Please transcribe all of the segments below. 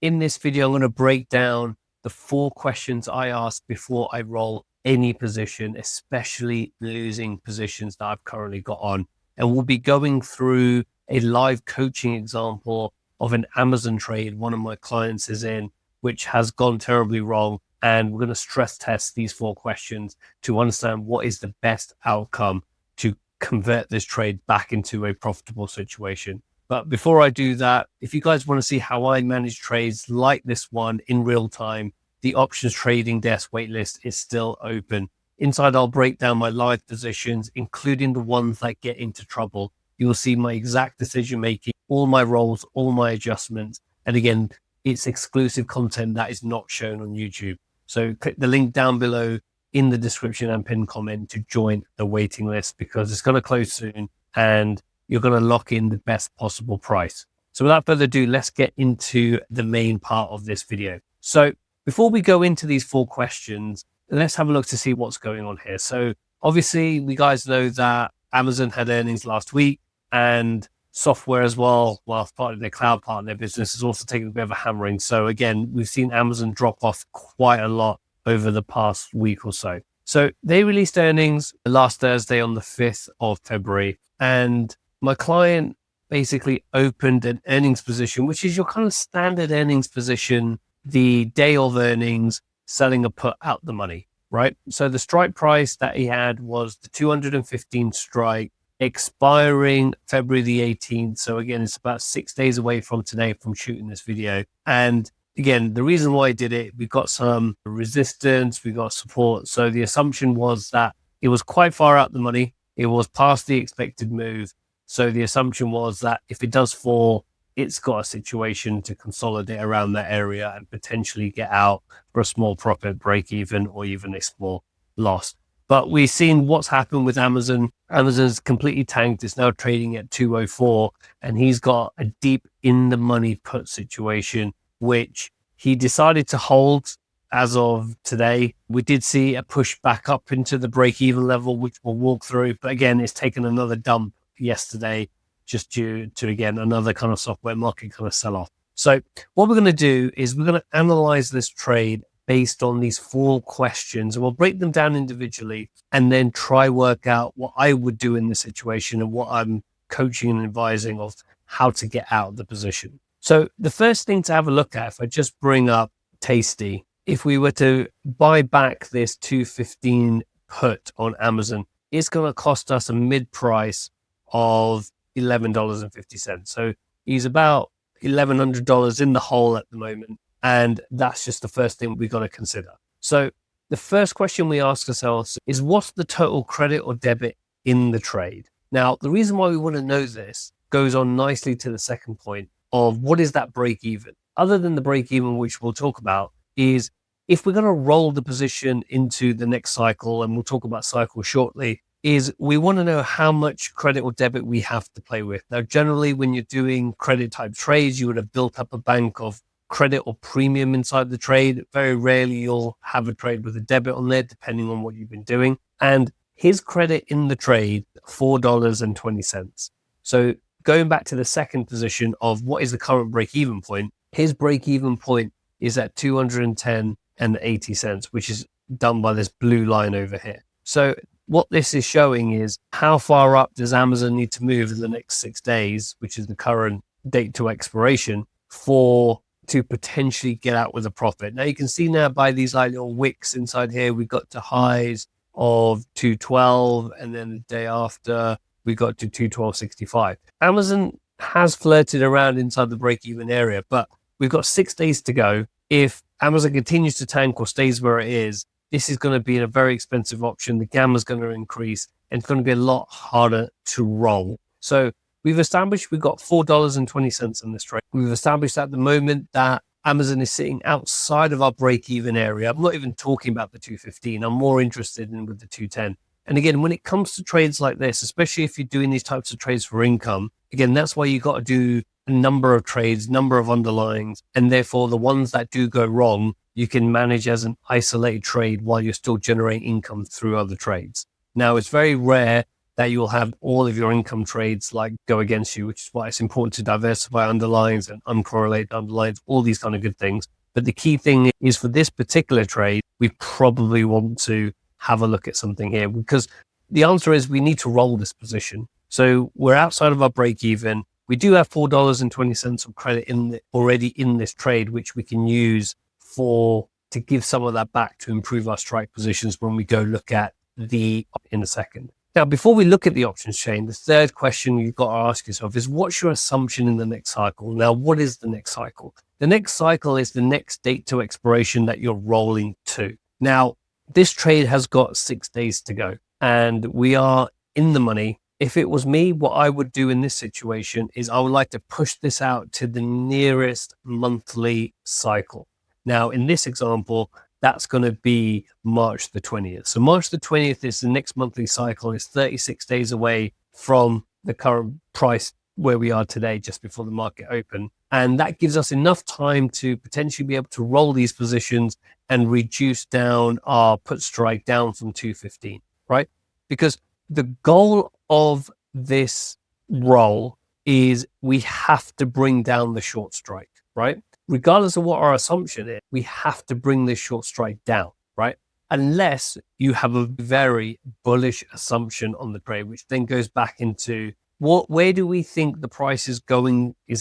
In this video, I'm going to break down the 4 questions I ask before I roll any position, especially losing positions that I've currently got on. And we'll be going through a live coaching example of an Amazon trade one of my clients is in, which has gone terribly wrong. And we're going to stress test these 4 questions to understand what is the best outcome to convert this trade back into a profitable situation. But before I do that, if you guys want to see how I manage trades like this one in real time, the options trading desk waitlist is still open. Inside, I'll break down my live positions, including the ones that get into trouble. You will see my exact decision making, all my roles, all my adjustments. And again, it's exclusive content that is not shown on YouTube. So click the link down below in the description and pinned comment to join the waiting list, because it's going to close soon and you're going to lock in the best possible price. So without further ado, let's get into the main part of this video. So before we go into these 4 questions, let's have a look to see what's going on here. So obviously, we guys know that Amazon had earnings last week, and software as well, while part of their cloud part of their business, is also taking a bit of a hammering. So again, we've seen Amazon drop off quite a lot over the past week or so. So they released earnings last Thursday on the 5th of February, and my client basically opened an earnings position, which is your kind of standard earnings position, the day of earnings, selling a put out the money, right? So the strike price that he had was the 215 strike, expiring February the 18th. So again, it's about 6 days away from today from shooting this video. And again, the reason why I did it, we got some resistance, we got support. So the assumption was that it was quite far out the money. It was past the expected move. So the assumption was that if it does fall, it's got a situation to consolidate around that area and potentially get out for a small profit, break even, or even a small loss. But we've seen what's happened with Amazon. Amazon's completely tanked. It's now trading at 204, and he's got a deep in the money put situation, which he decided to hold as of today. We did see a push back up into the break even level, which we'll walk through. But again, it's taken another dump yesterday, just due to, again, another kind of software market kind of sell off. So what we're going to do is we're going to analyze this trade based on these 4 questions, and we'll break them down individually and then try work out what I would do in this situation and what I'm coaching and advising of how to get out of the position. So the first thing to have a look at, if I just bring up Tasty, if we were to buy back this 215 put on Amazon, it's going to cost us a mid price of $11.50. So he's about $1,100 in the hole at the moment. And that's just the first thing we've got to consider. So the first question we ask ourselves is, what's the total credit or debit in the trade? Now, the reason why we want to know this goes on nicely to the second point of what is that break even? Other than the break even, which we'll talk about, is if we're going to roll the position into the next cycle, and we'll talk about cycle shortly, is we want to know how much credit or debit we have to play with. Now, generally, when you're doing credit type trades, you would have built up a bank of credit or premium inside the trade. Very rarely you'll have a trade with a debit on there, depending on what you've been doing. And his credit in the trade, $4.20. So going back to the second position of what is the current break-even point, his break-even point is at 210 and 80 cents, which is done by this blue line over here. So what this is showing is how far up does Amazon need to move in the next 6 days, which is the current date to expiration, to potentially get out with a profit. Now you can see now by these like little wicks inside here, we got to highs of 212, and then the day after we got to 212.65. Amazon has flirted around inside the break-even area, but we've got 6 days to go. If Amazon continues to tank or stays where it is, this is going to be a very expensive option. The gamma is going to increase, and it's going to be a lot harder to roll. So we've established we've got $4.20 in this trade. We've established at the moment that Amazon is sitting outside of our break-even area. I'm not even talking about the 215. I'm more interested in with the 210. And again, when it comes to trades like this, especially if you're doing these types of trades for income, again, that's why you got to do a number of trades, number of underlyings, and therefore the ones that do go wrong, you can manage as an isolated trade while you're still generating income through other trades. Now, it's very rare that you'll have all of your income trades like go against you, which is why it's important to diversify underlines and uncorrelated underlines, all these kind of good things. But the key thing is for this particular trade, we probably want to have a look at something here, because the answer is we need to roll this position. So we're outside of our break even. We do have $4.20 of credit already in this trade, which we can use to give some of that back to improve our strike positions when we go look at in a second. Now, before we look at the options chain, the third question you've got to ask yourself is, what's your assumption in the next cycle? Now, what is the next cycle? The next cycle is the next date to expiration that you're rolling to. Now, this trade has got 6 days to go and we are in the money. If it was me, what I would do in this situation is I would like to push this out to the nearest monthly cycle. Now, in this example, that's going to be March the 20th. So March the 20th is the next monthly cycle. It's 36 days away from the current price where we are today, just before the market open. And that gives us enough time to potentially be able to roll these positions and reduce down our put strike down from 215, right? Because the goal of this roll is we have to bring down the short strike, right? Regardless of what our assumption is, we have to bring this short strike down, right? Unless you have a very bullish assumption on the trade, which then goes back into where do we think the price is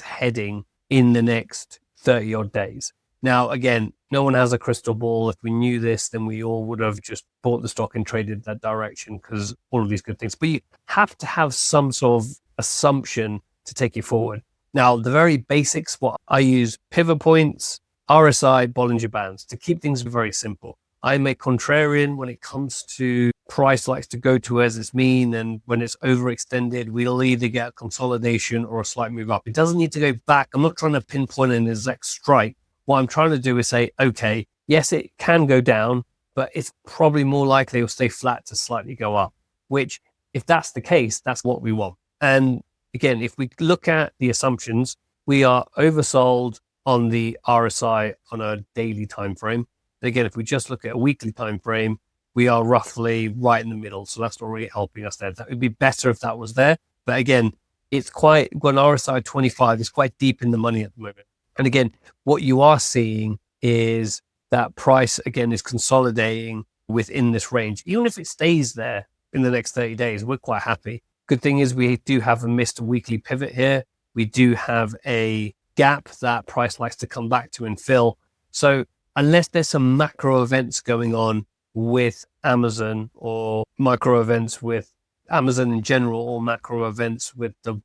heading in the next 30 odd days. Now, again, no one has a crystal ball. If we knew this, then we all would have just bought the stock and traded that direction, because all of these good things. But you have to have some sort of assumption to take you forward. Now, the very basics, what I use pivot points, RSI, Bollinger Bands to keep things very simple. I'm a contrarian when it comes to price likes to go towards its mean, and when it's overextended, we'll either get a consolidation or a slight move up. It doesn't need to go back. I'm not trying to pinpoint an exact strike. What I'm trying to do is say, okay, yes, it can go down, but it's probably more likely it'll stay flat to slightly go up, which if that's the case, that's what we want. And again, if we look at the assumptions, we are oversold on the RSI on a daily time frame. And again, if we just look at a weekly time frame, we are roughly right in the middle. So that's not really helping us there. That would be better if that was there. But again, it's got an RSI 25. It's quite deep in the money at the moment. And again, what you are seeing is that price, again, is consolidating within this range. Even if it stays there in the next 30 days, we're quite happy. Good thing is we do have a missed weekly pivot here. We do have a gap that price likes to come back to and fill. So unless there's some macro events going on with Amazon, or micro events with Amazon in general, or macro events with the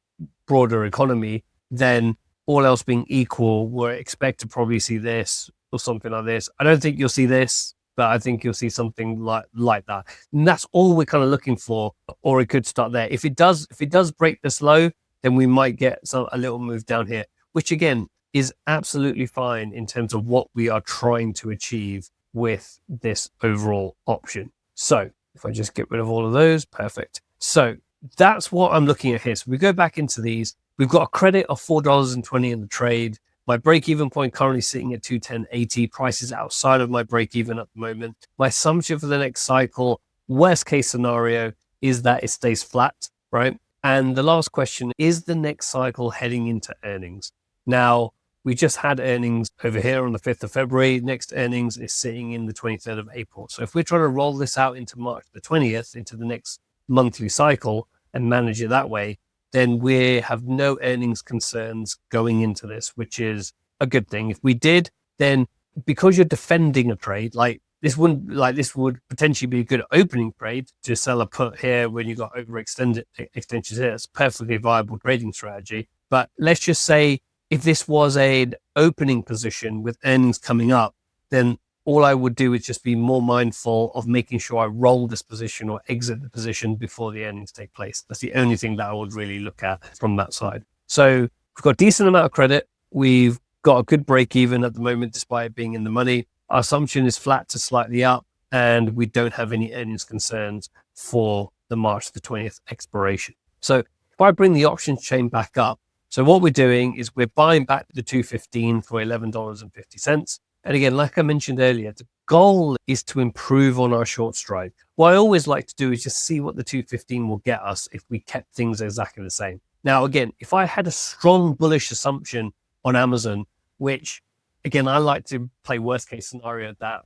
broader economy, then all else being equal, we're expect to probably see this or something like this. I don't think you'll see this, but I think you'll see something like that. And that's all we're kind of looking for, or it could start there. If it does break this low, then we might get a little move down here, which again is absolutely fine in terms of what we are trying to achieve with this overall option. So if I just get rid of all of those, perfect. So that's what I'm looking at here. So we go back into these. We've got a credit of $4.20 in the trade. My break-even point currently sitting at 210.80. Price is outside of my break-even at the moment. My assumption for the next cycle, worst case scenario, is that it stays flat, right? And the last question, is the next cycle heading into earnings? Now, we just had earnings over here on the 5th of February. Next earnings is sitting in the 23rd of April. So if we're trying to roll this out into March the 20th, into the next monthly cycle and manage it that way, then we have no earnings concerns going into this, which is a good thing. If we did, then because you're defending a trade, this would potentially be a good opening trade to sell a put here when you got overextended extensions here. It's a perfectly viable trading strategy. But let's just say if this was an opening position with earnings coming up, then all I would do is just be more mindful of making sure I roll this position or exit the position before the earnings take place. That's the only thing that I would really look at from that side. So we've got a decent amount of credit. We've got a good break even at the moment, despite it being in the money. Our assumption is flat to slightly up, and we don't have any earnings concerns for the March the 20th expiration. So if I bring the options chain back up, so what we're doing is we're buying back the 215 for $11.50. And again, like I mentioned earlier, the goal is to improve on our short strike. What I always like to do is just see what the 215 will get us if we kept things exactly the same. Now, again, if I had a strong bullish assumption on Amazon, which again, I like to play worst case scenario that,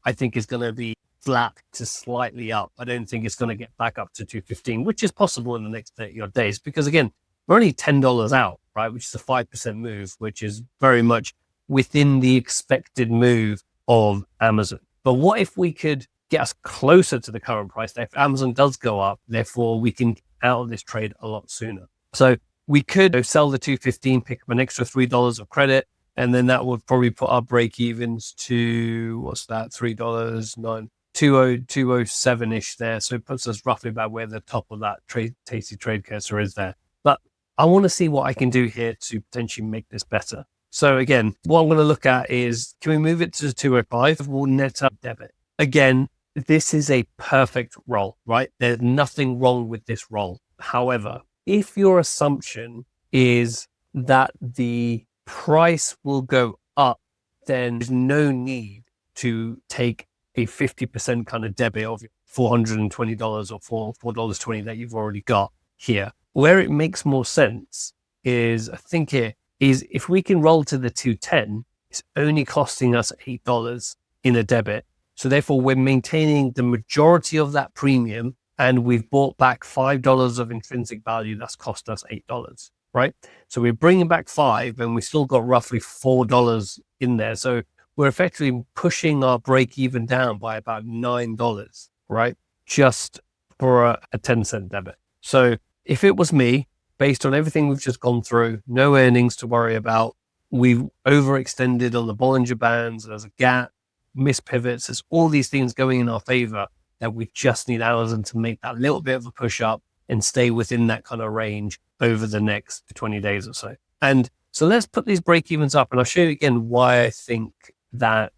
I think is going to be flat to slightly up. I don't think it's going to get back up to 215, which is possible in the next 30 odd days, because again, we're only $10 out, right? Which is a 5% move, which is very much within the expected move of Amazon. But what if we could get us closer to the current price? If Amazon does go up, therefore we can get out of this trade a lot sooner. So we could sell the 215, pick up an extra $3 of credit, and then that would probably put our break evens to, what's that, $3, 207-ish there. So it puts us roughly about where the top of that tasty trade cursor is there. But I want to see what I can do here to potentially make this better. So again, what I'm going to look at is, can we move it to 205? We'll net up debit. Again, this is a perfect roll, right? There's nothing wrong with this roll. However, if your assumption is that the price will go up, then there's no need to take a 50% kind of debit of $420 or $4.20 that you've already got here. Where it makes more sense is, I think here, is if we can roll to the 210, it's only costing us $8 in a debit. So therefore, we're maintaining the majority of that premium, and we've bought back $5 of intrinsic value that's cost us $8, right? So we're bringing back $5, and we still got roughly $4 in there. So we're effectively pushing our break even down by about $9, right? Just for a 10-cent debit. So if it was me, based on everything we've just gone through, no earnings to worry about, we've overextended on the Bollinger Bands, there's a gap, missed pivots, there's all these things going in our favor that we just need Amazon to make that little bit of a push up and stay within that kind of range over the next 20 days or so. And so let's put these break evens up, and I'll show you again why I think that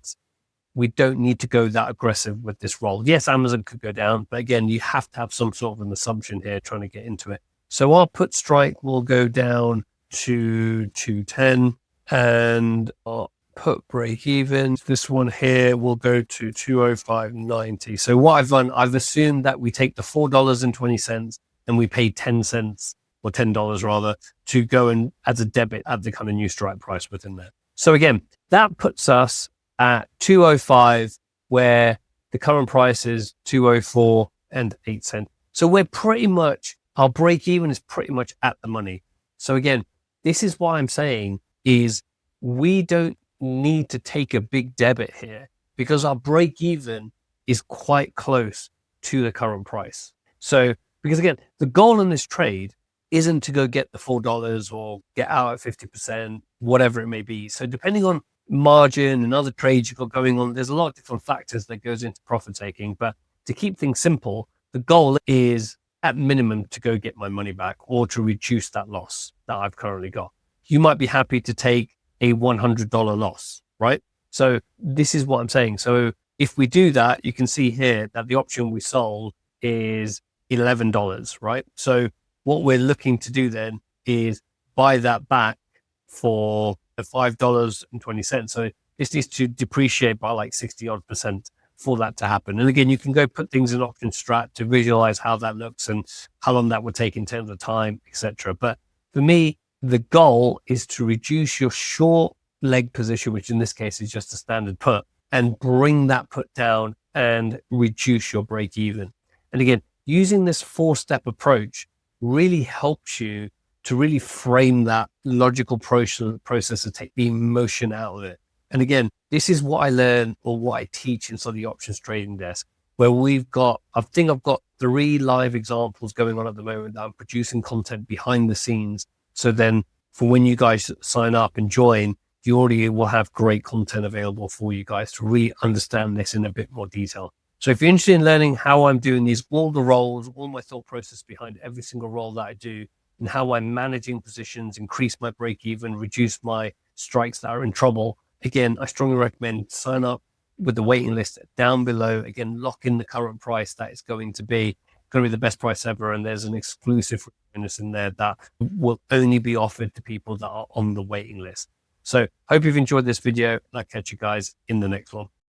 we don't need to go that aggressive with this roll. Yes, Amazon could go down, but again, you have to have some sort of an assumption here trying to get into it. So our put strike will go down to 210, and our put break even, this one here will go to 205.90. So what I've done, I've assumed that we take the $4.20 and we pay 10 cents or $10 rather to go and as a debit at the kind of new strike price within there. So again, that puts us at 205, where the current price is 204 and 8 cents. So we're pretty much, our break even is pretty much at the money. So again, this is why I'm saying is we don't need to take a big debit here, because our break even is quite close to the current price. So, because again, the goal in this trade isn't to go get the $4 or get out at 50%, whatever it may be. So depending on margin and other trades you've got going on, there's a lot of different factors that goes into profit taking. But to keep things simple, the goal is at minimum to go get my money back or to reduce that loss that I've currently got. You might be happy to take a $100 loss, right? So this is what I'm saying. So if we do that, you can see here that the option we sold is $11, right? So what we're looking to do then is buy that back for $5.20. So this needs to depreciate by like 60 odd % for that to happen. And again, you can go put things in option strat to visualize how that looks and how long that would take in terms of time, etc. But for me, the goal is to reduce your short leg position, which in this case is just a standard put, and bring that put down and reduce your break even. And again, using this 4-step approach really helps you to really frame that logical process and take the emotion out of it. And again, this is what I learn or what I teach inside the options trading desk, where I think I've got 3 live examples going on at the moment that I'm producing content behind the scenes. So then for when you guys sign up and join, you already will have great content available for you guys to really understand this in a bit more detail. So if you're interested in learning how I'm doing these, all the roles, all my thought process behind every single role that I do, and how I'm managing positions, increase my break even, reduce my strikes that are in trouble, again, I strongly recommend sign up with the waiting list down below. Again, lock in the current price that it's going to be the best price ever. And there's an exclusive bonus in there that will only be offered to people that are on the waiting list. So hope you've enjoyed this video, and I'll catch you guys in the next one.